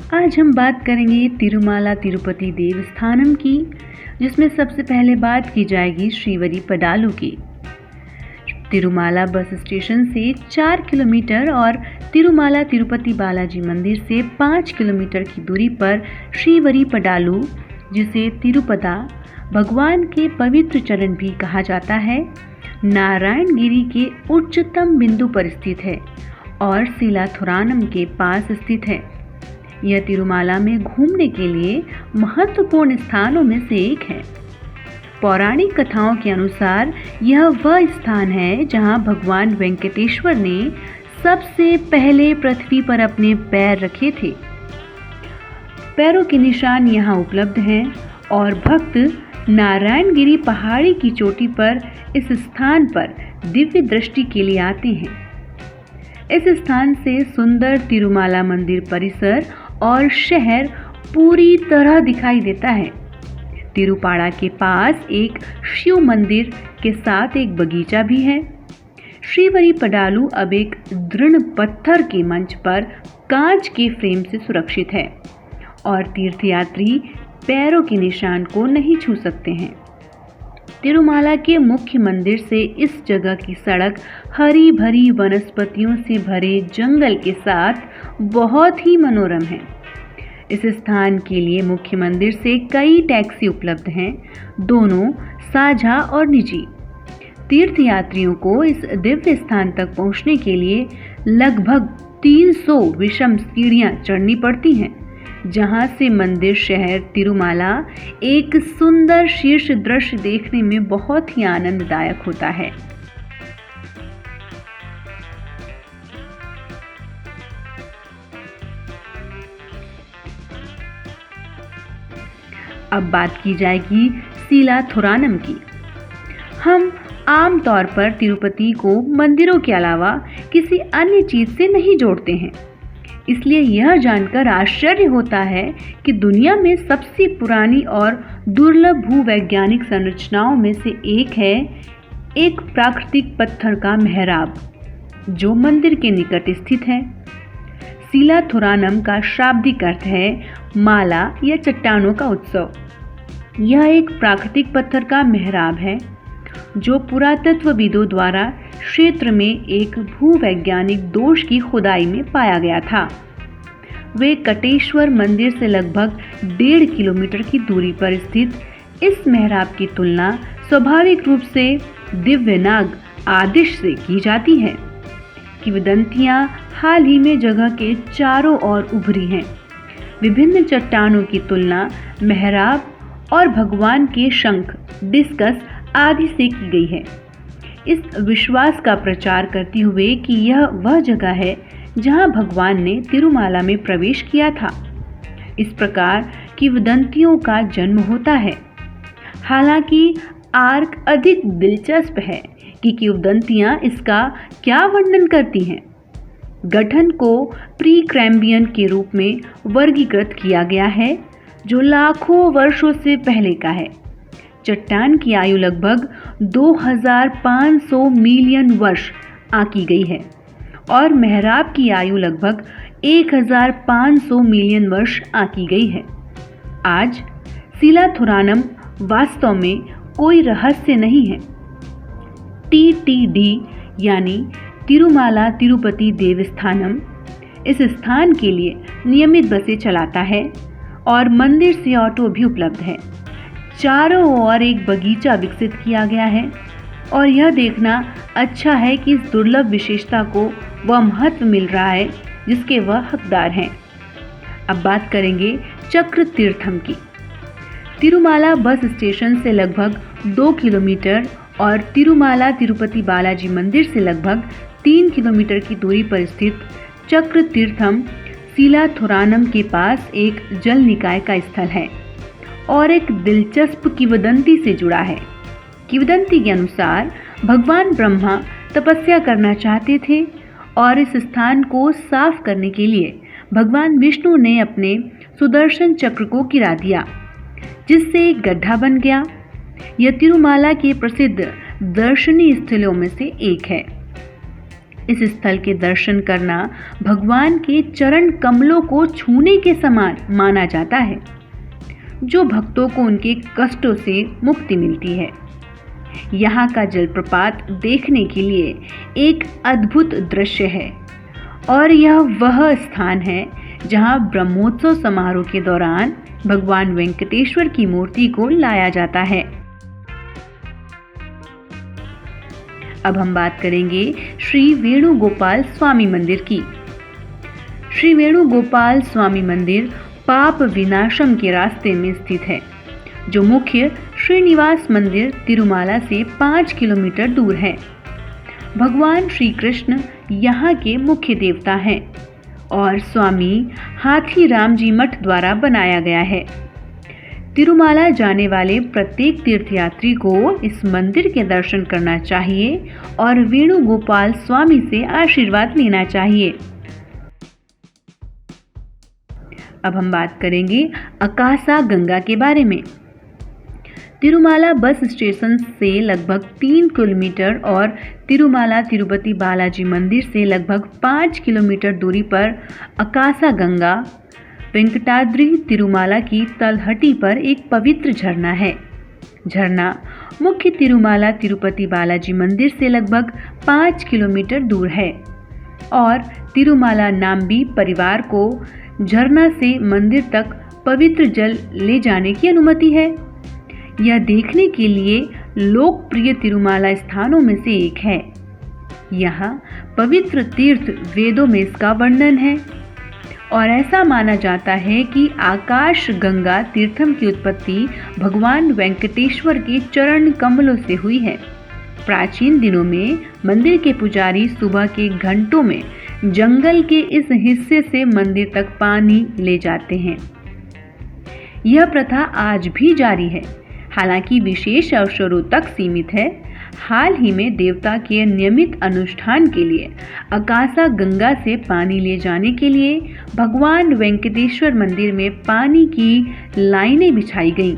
आज हम बात करेंगे तिरुमाला तिरुपति देवस्थानम की, जिसमें सबसे पहले बात की जाएगी श्रीवरी पडालू की। तिरुमाला बस स्टेशन से 4 किलोमीटर और तिरुमाला तिरुपति बालाजी मंदिर से 5 किलोमीटर की दूरी पर श्रीवरी पडालू, जिसे तिरुपदा भगवान के पवित्र चरण भी कहा जाता है, नारायणगिरी के उच्चतम बिंदु पर स्थित है और सीलाथुरानम के पास स्थित है। यह तिरुमाला में घूमने के लिए महत्वपूर्ण स्थानों में से एक है। पौराणिक कथाओं के अनुसार यह वह स्थान है जहां भगवान वेंकटेश्वर ने सबसे पहले पृथ्वी पर अपने पैर रखे थे। पैरों के निशान यहां उपलब्ध हैं और भक्त नारायणगिरी पहाड़ी की चोटी पर इस स्थान पर दिव्य दृष्टि के लिए आते हैं। इस स्थान से सुंदर तिरुमाला मंदिर परिसर और शहर पूरी तरह दिखाई देता है। तिरुपाड़ा के पास एक शिव मंदिर के साथ एक बगीचा भी है। श्रीवरी पडालू अब एक दृढ़ पत्थर के मंच पर कांच के फ्रेम से सुरक्षित है और तीर्थयात्री पैरों के निशान को नहीं छू सकते हैं। तिरुमाला के मुख्य मंदिर से इस जगह की सड़क हरी भरी वनस्पतियों से भरे जंगल के साथ बहुत ही मनोरम है। इस स्थान के लिए मुख्य मंदिर से कई टैक्सी उपलब्ध हैं, दोनों साझा और निजी। तीर्थयात्रियों को इस दिव्य स्थान तक पहुंचने के लिए लगभग 300 विषम सीढ़ियां चढ़नी पड़ती हैं, जहां से मंदिर शहर तिरुमाला एक सुंदर शीर्ष दृश्य देखने में बहुत ही आनंददायक होता है। अब बात की जाएगी सीलाथुरानम की। हम आम तौर पर तिरुपति को मंदिरों के अलावा किसी अन्य चीज से नहीं जोड़ते हैं, इसलिए यह जानकर आश्चर्य होता है कि दुनिया में सबसे पुरानी और दुर्लभ भूवैज्ञानिक संरचनाओं में से एक है एक प्राकृतिक पत्थर का मेहराब, जो मंदिर के निकट स्थित है। सीलाथुरानम का शाब्दिक अर्थ है माला या चट्टानों का उत्सव। यह एक प्राकृतिक पत्थर का मेहराब है जो पुरातत्वविदों द्वारा क्षेत्र में एक भूवैज्ञानिक दोष की खुदाई में पाया गया था। वे कटेश्वर मंदिर से लगभग 1.5 किलोमीटर की दूरी पर स्थित इस मेहराब की तुलना स्वाभाविक रूप से दिव्यनाग आदिश से की जाती है। किंवदंतियां हाल ही में जगह के चारों ओर उभरी हैं। विभिन्न चट्टानों की तुलना मेहराब और भगवान के शंख, डिस्कस आदि से की गई है, इस विश्वास का प्रचार करते हुए कि यह वह जगह है जहां भगवान ने तिरुमाला में प्रवेश किया था। इस प्रकार किंवदंतियों का जन्म होता है। हालांकि आर्क अधिक दिलचस्प है कि किंवदंतियां इसका क्या वर्णन करती हैं। गठन को प्री कैम्ब्रियन के रूप में वर्गीकृत किया गया है, जो लाखों वर्षों से पहले का है। चट्टान की आयु लगभग 2500 मिलियन वर्ष आंकी गई है और मेहराब की आयु लगभग 1500 मिलियन वर्ष आंकी गई है। आज सीलाथुरानम वास्तव में कोई रहस्य नहीं है। TTD यानी तिरुमाला तिरुपति देवस्थानम इस स्थान के लिए नियमित बसें चलाता है और मंदिर से ऑटो भी उपलब्ध है। चारों ओर एक बगीचा विकसित किया गया है और यह देखना अच्छा है कि इस दुर्लभ विशेषता को वह महत्व मिल रहा है जिसके वह हकदार हैं। अब बात करेंगे चक्र तीर्थम की। तिरुमाला बस स्टेशन से लगभग 2 किलोमीटर और तिरुमाला तिरुपति बालाजी मंदिर से लगभग 3 किलोमीटर की दूरी पर स्थित चक्र तीर्थम सीलाथुरानम के पास एक जल निकाय का स्थल है और एक दिलचस्प किंवदंती से जुड़ा है। किंवदंती के अनुसार भगवान ब्रह्मा तपस्या करना चाहते थे और इस स्थान को साफ करने के लिए भगवान विष्णु ने अपने सुदर्शन चक्र को गिरा दिया, जिससे एक गड्ढा बन गया। यह तिरुमाला के प्रसिद्ध दर्शनीय स्थलों में से एक है। इस स्थल के दर्शन करना भगवान के चरण कमलों को छूने के समान माना जाता है, जो भक्तों को उनके कष्टों से मुक्ति मिलती है। यहाँ का जलप्रपात देखने के लिए एक अद्भुत दृश्य है और यह वह स्थान है जहाँ ब्रह्मोत्सव समारोह के दौरान भगवान वेंकटेश्वर की मूर्ति को लाया जाता है। अब हम बात करेंगे श्री वेणुगोपाल स्वामी मंदिर की। श्री वेणुगोपाल स्वामी मंदिर पाप विनाशम के रास्ते में स्थित है, जो मुख्य श्रीनिवास मंदिर तिरुमाला से 5 किलोमीटर दूर है। भगवान श्री कृष्ण यहाँ के मुख्य देवता हैं और स्वामी हाथीराम जी मठ द्वारा बनाया गया है। तिरुमाला जाने वाले प्रत्येक तीर्थयात्री को इस मंदिर के दर्शन करना चाहिए और वेणुगोपाल स्वामी से आशीर्वाद लेना चाहिए। अब हम बात करेंगे अकासा गंगा के बारे में। तिरुमाला बस स्टेशन से लगभग 3 किलोमीटर और तिरुमाला तिरुपति बालाजी मंदिर से लगभग 5 किलोमीटर दूरी पर अकासा गंगा वेंकटाद्रि तिरुमाला की तलहटी पर एक पवित्र झरना है। झरना मुख्य तिरुमाला तिरुपति बालाजी मंदिर से लगभग 5 किलोमीटर दूर है और तिरुमाला नाम्बी परिवार को झरना से मंदिर तक पवित्र जल ले जाने की अनुमति है। यह देखने के लिए लोकप्रिय तिरुमाला स्थानों में से एक है। यहाँ पवित्र तीर्थ वेदों में इसका वर्णन है और ऐसा माना जाता है कि आकाश गंगा तीर्थम की उत्पत्ति भगवान वेंकटेश्वर के चरण कमलों से हुई है। प्राचीन दिनों में मंदिर के पुजारी सुबह के घंटों में जंगल के इस हिस्से से मंदिर तक पानी ले जाते हैं। यह प्रथा आज भी जारी है, हालांकि विशेष अवसरों तक सीमित है। हाल ही में देवता के नियमित अनुष्ठान के लिए अकासा गंगा से पानी ले जाने के लिए भगवान वेंकटेश्वर मंदिर में पानी की लाइनें बिछाई गईं।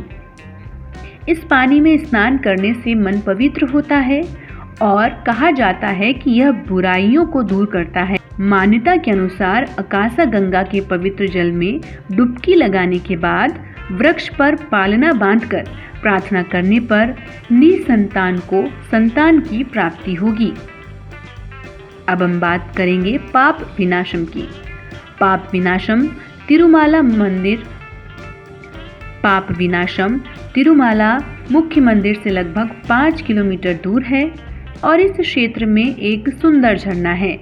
इस पानी में स्नान करने से मन पवित्र होता है और कहा जाता है कि यह बुराइयों को दूर करता है। मान्यता के अनुसार अकासा गंगा के पवित्र जल में डुबकी लगाने के बाद वृक्ष पर पालना बांधकर प्रार्थना करने पर निसंतान को संतान की प्राप्ति होगी। अब हम बात करेंगे पाप विनाशम की। पाप विनाशम तिरुमाला मंदिर पाप विनाशम तिरुमाला मुख्य मंदिर से लगभग 5 किलोमीटर दूर है और इस क्षेत्र में एक सुंदर झरना है।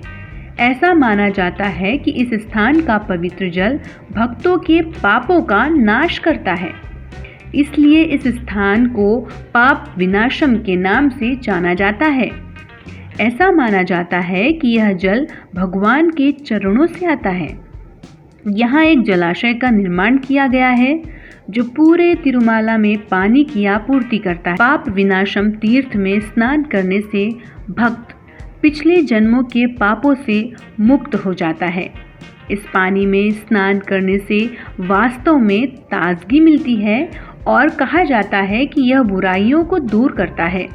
ऐसा माना जाता है कि इस स्थान का पवित्र जल भक्तों के पापों का नाश करता है, इसलिए इस स्थान को पाप विनाशम के नाम से जाना जाता है। ऐसा माना जाता है कि यह जल भगवान के चरणों से आता है। यहाँ एक जलाशय का निर्माण किया गया है जो पूरे तिरुमाला में पानी की आपूर्ति करता है। पाप विनाशम तीर्थ में स्नान करने से भक्त पिछले जन्मों के पापों से मुक्त हो जाता है। इस पानी में स्नान करने से वास्तव में ताजगी मिलती है और कहा जाता है कि यह बुराइयों को दूर करता है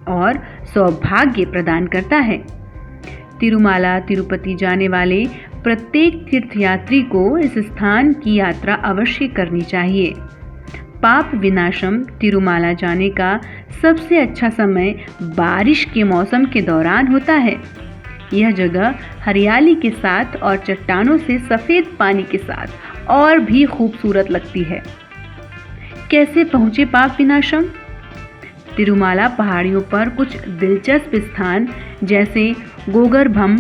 और सौभाग्य प्रदान करता है। तिरुमाला तिरुपति जाने वाले प्रत्येक तीर्थयात्री को इस स्थान की यात्रा अवश्य करनी चाहिए। पाप विनाशम तिरुमाला जाने का सबसे अच्छा समय बारिश के मौसम के दौरान होता है। यह जगह हरियाली के साथ और चट्टानों से सफ़ेद पानी के साथ और भी खूबसूरत लगती है। कैसे पहुँचे पाप विनाशम? तिरुमाला पहाड़ियों पर कुछ दिलचस्प स्थान जैसे गोगरभम,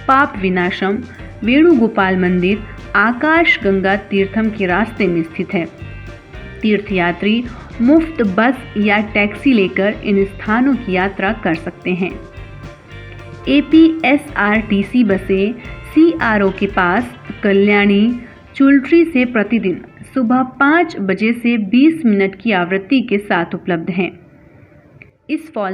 पाप विनाशम, वेणुगोपाल मंदिर, आकाश गंगा तीर्थम के रास्ते में स्थित है। तीर्थयात्री मुफ्त बस या टैक्सी लेकर इन स्थानों की यात्रा कर सकते हैं। APSRTC बसें CRO के पास कल्याणी चुल्ट्री से प्रतिदिन सुबह 5 बजे से 20 मिनट की आवृत्ति के साथ उपलब्ध हैं। इस फॉल